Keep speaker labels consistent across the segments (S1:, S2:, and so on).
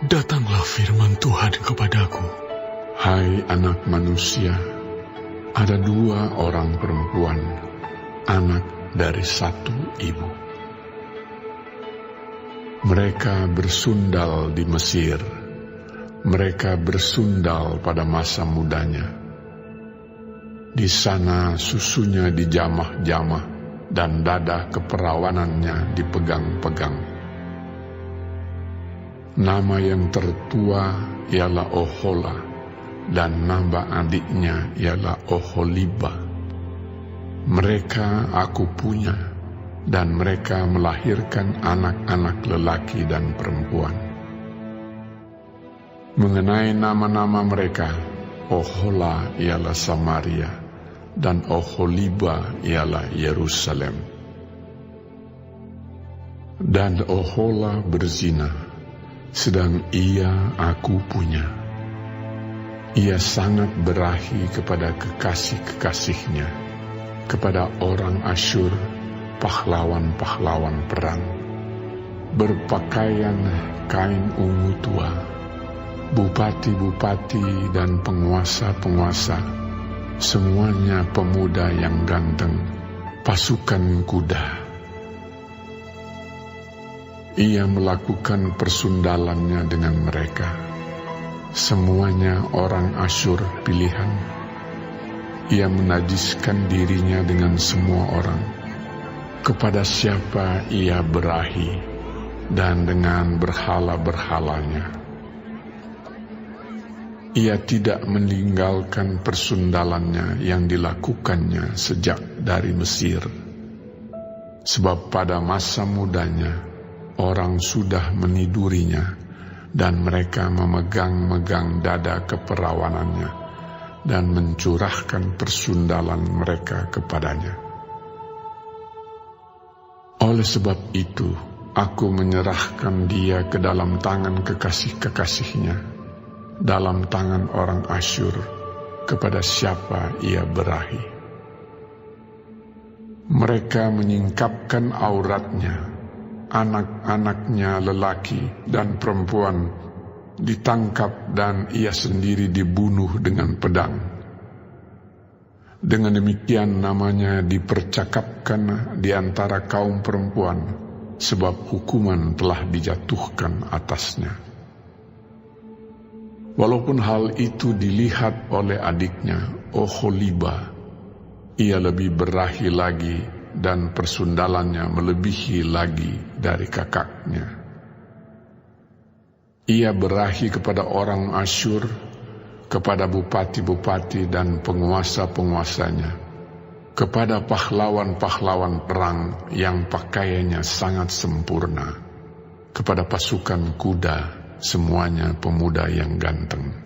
S1: Datanglah firman Tuhan kepadaku.
S2: Hai anak manusia, ada 2 orang perempuan, anak dari satu ibu. Mereka bersundal di Mesir, mereka bersundal pada masa mudanya. Di sana susunya dijamah-jamah dan dada keperawanannya dipegang-pegang. Nama yang tertua ialah Ohola, dan nama adiknya ialah Oholiba. Mereka aku punya, dan mereka melahirkan anak-anak lelaki dan perempuan. Mengenai nama-nama mereka, Ohola ialah Samaria, dan Oholiba ialah Yerusalem. Dan Ohola berzina, sedang ia aku punya. Ia sangat berahi kepada kekasih-kekasihnya, kepada orang Asyur, pahlawan-pahlawan perang, berpakaian kain ungu tua, bupati-bupati dan penguasa-penguasa, semuanya pemuda yang ganteng, pasukan kuda. Ia melakukan persundalannya dengan mereka, semuanya orang Asyur pilihan. Ia menajiskan dirinya dengan semua orang, kepada siapa ia berahi, dan dengan berhala-berhalanya. Ia tidak meninggalkan persundalannya yang dilakukannya sejak dari Mesir, sebab pada masa mudanya orang sudah menidurinya, dan mereka memegang-megang dada keperawanannya dan mencurahkan persundalan mereka kepadanya. Oleh sebab itu, aku menyerahkan dia ke dalam tangan kekasih-kekasihnya, dalam tangan orang Asyur, kepada siapa ia berahi. Mereka menyingkapkan auratnya, anak-anaknya lelaki dan perempuan ditangkap dan ia sendiri dibunuh dengan pedang. Dengan demikian namanya dipercakapkan di antara kaum perempuan, sebab hukuman telah dijatuhkan atasnya. Walaupun hal itu dilihat oleh adiknya Oholiba, ia lebih berahi lagi dan persundalannya melebihi lagi dari kakaknya. Ia berahi kepada orang Asyur, kepada bupati-bupati dan penguasa-penguasanya, kepada pahlawan-pahlawan perang yang pakaiannya sangat sempurna, kepada pasukan kuda, semuanya pemuda yang ganteng.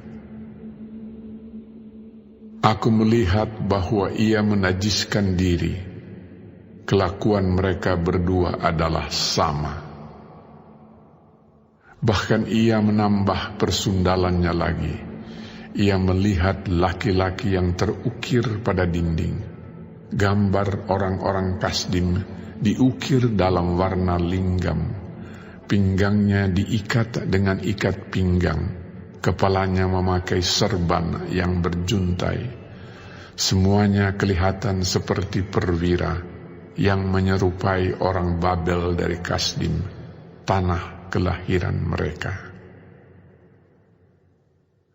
S2: Aku melihat bahwa ia menajiskan diri. Kelakuan mereka berdua adalah sama. Bahkan ia menambah persundalannya lagi. Ia melihat laki-laki yang terukir pada dinding. Gambar orang-orang Kasdim diukir dalam warna linggam. Pinggangnya diikat dengan ikat pinggang. Kepalanya memakai serban yang berjuntai. Semuanya kelihatan seperti perwira yang menyerupai orang Babel dari Kasdim, tanah kelahiran mereka.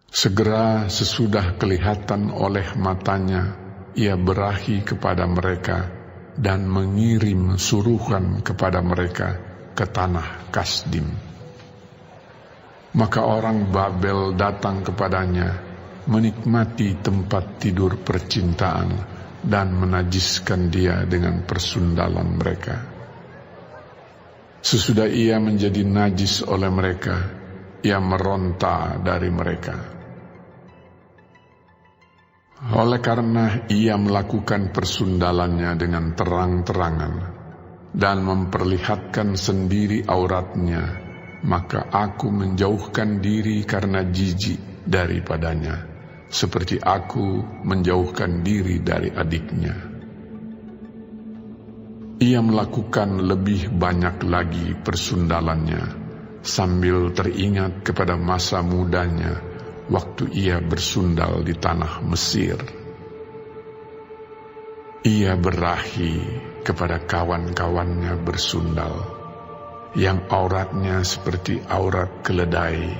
S2: Segera sesudah kelihatan oleh matanya, ia berahi kepada mereka dan mengirim suruhan kepada mereka ke tanah Kasdim. Maka orang Babel datang kepadanya, menikmati tempat tidur percintaan, dan menajiskan dia dengan persundalan mereka. Sesudah ia menjadi najis oleh mereka, ia meronta dari mereka. Oleh karena ia melakukan persundalannya dengan terang-terangan dan memperlihatkan sendiri auratnya, maka aku menjauhkan diri karena jijik daripadanya, seperti aku menjauhkan diri dari adiknya. Ia melakukan lebih banyak lagi persundalannya, sambil teringat kepada masa mudanya waktu ia bersundal di tanah Mesir. Ia berahi kepada kawan-kawannya bersundal, yang auratnya seperti aurat keledai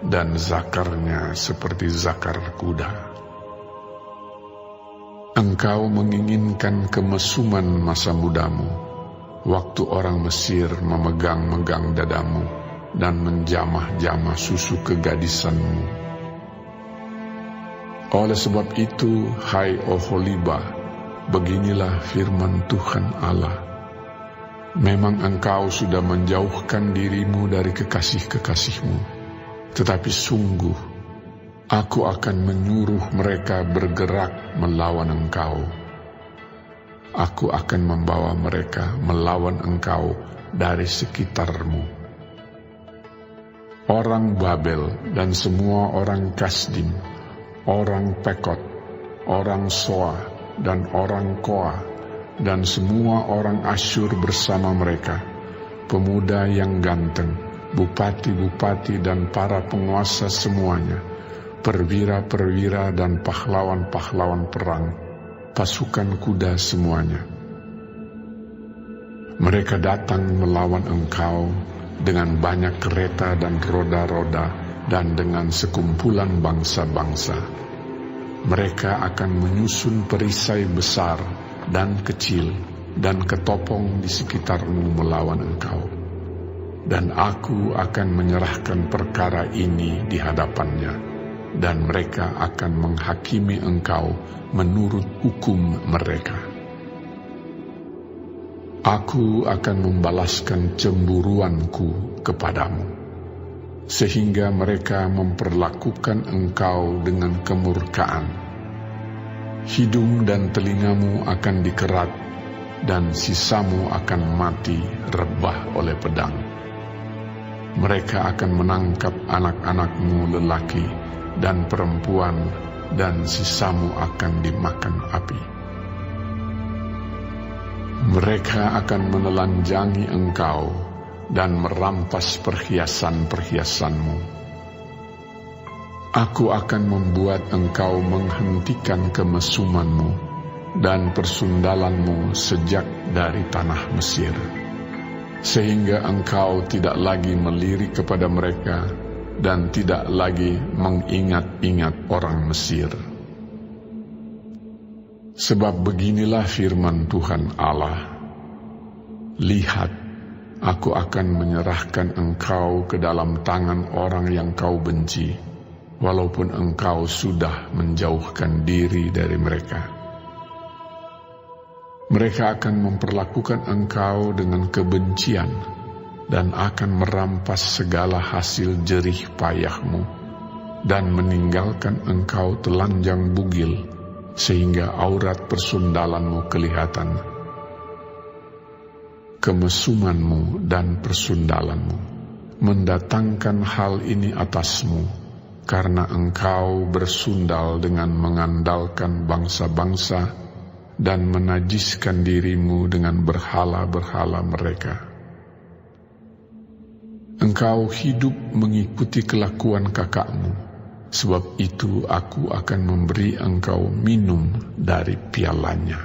S2: dan zakarnya seperti zakar kuda. Engkau menginginkan kemesuman masa mudamu, waktu orang Mesir memegang-megang dadamu dan menjamah-jamah susu kegadisanmu. Oleh sebab itu, hai Oholibah, beginilah firman Tuhan Allah. Memang engkau sudah menjauhkan dirimu dari kekasih-kekasihmu, tetapi sungguh Aku akan menyuruh mereka bergerak melawan engkau. Aku akan membawa mereka melawan engkau dari sekitarmu. Orang Babel dan semua orang Kasdim, orang Pekot, orang Soa dan orang Koa, dan semua orang Asyur bersama mereka, pemuda yang ganteng, bupati-bupati dan para penguasa semuanya, perwira-perwira dan pahlawan-pahlawan perang, pasukan kuda semuanya. Mereka datang melawan engkau dengan banyak kereta dan roda-roda dan dengan sekumpulan bangsa-bangsa. Mereka akan menyusun perisai besar dan kecil dan ketopong di sekitarmu melawan engkau. Dan aku akan menyerahkan perkara ini di hadapannya, dan mereka akan menghakimi engkau menurut hukum mereka. Aku akan membalaskan cemburuanku kepadamu, sehingga mereka memperlakukan engkau dengan kemurkaan. Hidung dan telingamu akan dikerat, dan sisamu akan mati rebah oleh pedang. Mereka akan menangkap anak-anakmu lelaki dan perempuan, dan sisamu akan dimakan api. Mereka akan menelanjangi engkau dan merampas perhiasan-perhiasanmu. Aku akan membuat engkau menghentikan kemesumanmu dan persundalanmu sejak dari tanah Mesir, sehingga engkau tidak lagi melirik kepada mereka dan tidak lagi mengingat-ingat orang Mesir. Sebab beginilah firman Tuhan Allah, lihat, aku akan menyerahkan engkau ke dalam tangan orang yang kau benci, walaupun engkau sudah menjauhkan diri dari mereka. Mereka akan memperlakukan engkau dengan kebencian dan akan merampas segala hasil jerih payahmu dan meninggalkan engkau telanjang bugil sehingga aurat persundalanmu kelihatan. Kemesumanmu dan persundalanmu mendatangkan hal ini atasmu, karena engkau bersundal dengan mengandalkan bangsa-bangsa dan menajiskan dirimu dengan berhala-berhala mereka. Engkau hidup mengikuti kelakuan kakakmu, sebab itu aku akan memberi engkau minum dari pialanya.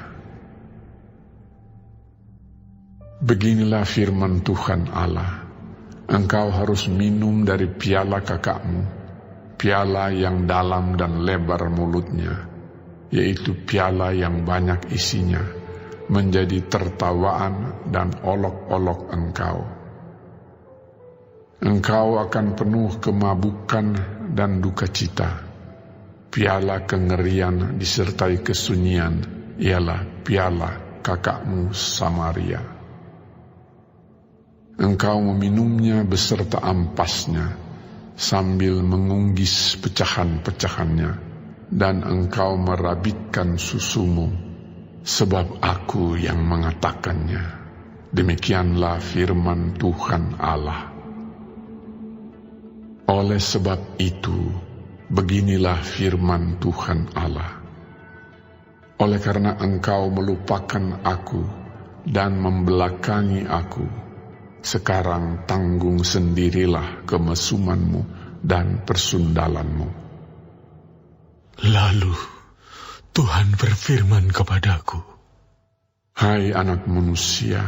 S2: Beginilah firman Tuhan Allah, engkau harus minum dari piala kakakmu, piala yang dalam dan lebar mulutnya, yaitu piala yang banyak isinya, menjadi tertawaan dan olok-olok engkau. Engkau akan penuh kemabukan dan duka cita. Piala kengerian disertai kesunyian ialah piala kakakmu Samaria. Engkau meminumnya beserta ampasnya, sambil mengunggis pecahan-pecahannya, dan engkau merabitkan susumu, sebab aku yang mengatakannya. Demikianlah firman Tuhan Allah. Oleh sebab itu, beginilah firman Tuhan Allah. Oleh karena engkau melupakan aku dan membelakangi aku, sekarang tanggung sendirilah kemesumanmu dan persundalanmu.
S1: Lalu Tuhan berfirman kepadaku,
S2: Hai anak manusia,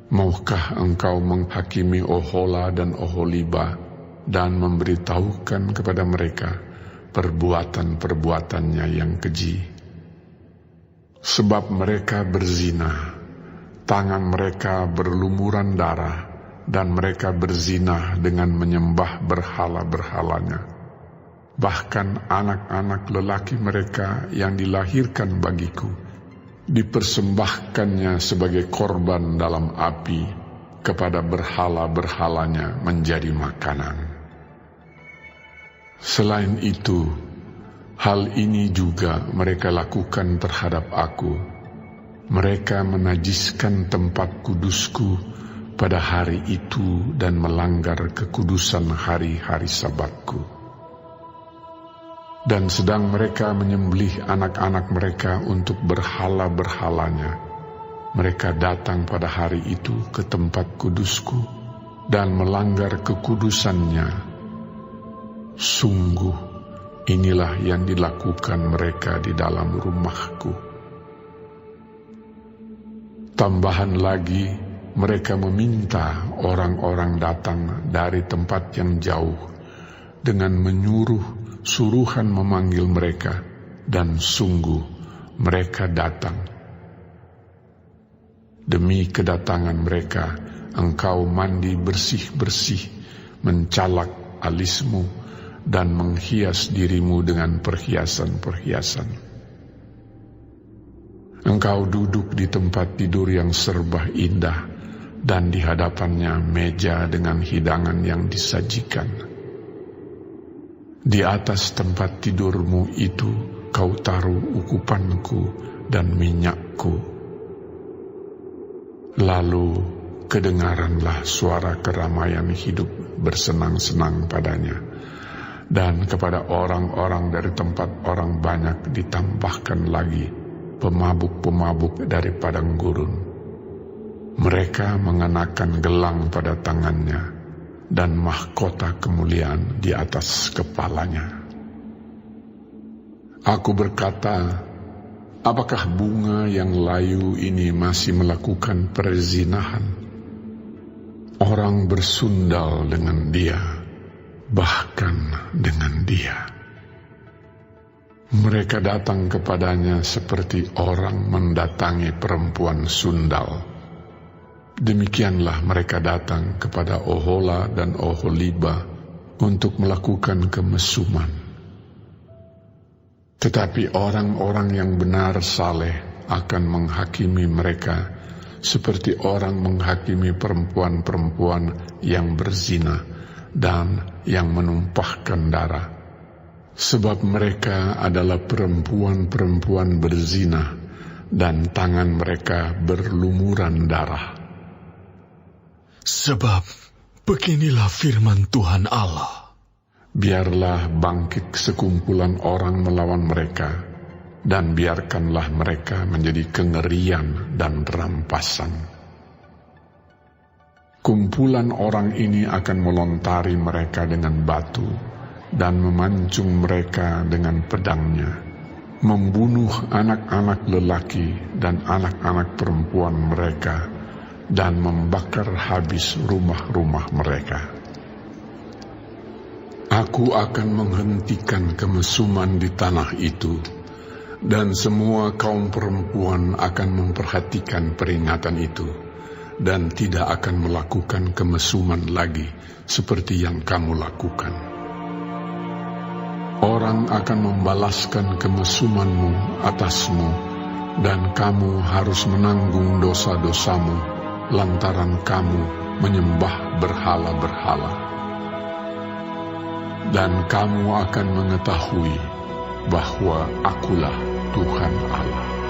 S2: maukah engkau menghakimi Ohola dan Oholiba dan memberitahukan kepada mereka perbuatan-perbuatannya yang keji? Sebab mereka berzina, tangan mereka berlumuran darah, dan mereka berzina dengan menyembah berhala-berhalanya. Bahkan anak-anak lelaki mereka yang dilahirkan bagiku dipersembahkannya sebagai korban dalam api kepada berhala-berhalanya menjadi makanan. Selain itu, hal ini juga mereka lakukan terhadap aku. Mereka menajiskan tempat kudusku pada hari itu dan melanggar kekudusan hari-hari Sabatku. Dan sedang mereka menyembelih anak-anak mereka untuk berhala-berhalanya, mereka datang pada hari itu ke tempat kudusku dan melanggar kekudusannya. Sungguh, inilah yang dilakukan mereka di dalam rumahku. Tambahan lagi, mereka meminta orang-orang datang dari tempat yang jauh dengan menyuruh suruhan memanggil mereka, dan sungguh mereka datang. Demi kedatangan mereka, engkau mandi bersih-bersih, mencalak alismu, dan menghias dirimu dengan perhiasan-perhiasan. Engkau duduk di tempat tidur yang serba indah, dan di hadapannya meja dengan hidangan yang disajikan. Di atas tempat tidurmu itu kau taruh ukupanku dan minyakku. Lalu kedengaranlah suara keramaian hidup bersenang-senang padanya, dan kepada orang-orang dari tempat orang banyak ditambahkan lagi pemabuk-pemabuk dari padang gurun. Mereka mengenakan gelang pada tangannya dan mahkota kemuliaan di atas kepalanya. Aku berkata, apakah bunga yang layu ini masih melakukan perzinahan? Orang bersundal dengan dia, bahkan dengan dia. Mereka datang kepadanya seperti orang mendatangi perempuan sundal. Demikianlah mereka datang kepada Ohola dan Oholiba untuk melakukan kemesuman. Tetapi orang-orang yang benar saleh akan menghakimi mereka seperti orang menghakimi perempuan-perempuan yang berzina dan yang menumpahkan darah. Sebab mereka adalah perempuan-perempuan berzina dan tangan mereka berlumuran darah.
S1: Sebab beginilah firman Tuhan Allah.
S2: Biarlah bangkit sekumpulan orang melawan mereka, dan biarkanlah mereka menjadi kengerian dan rampasan. Kumpulan orang ini akan melontari mereka dengan batu, dan memancung mereka dengan pedangnya, membunuh anak-anak lelaki dan anak-anak perempuan mereka, dan membakar habis rumah-rumah mereka. Aku akan menghentikan kemesuman di tanah itu, dan semua kaum perempuan akan memperhatikan peringatan itu, dan tidak akan melakukan kemesuman lagi seperti yang kamu lakukan. Orang akan membalaskan kemesumanmu atasmu, dan kamu harus menanggung dosa-dosamu lantaran kamu menyembah berhala-berhala. Dan kamu akan mengetahui bahwa akulah Tuhan Allah.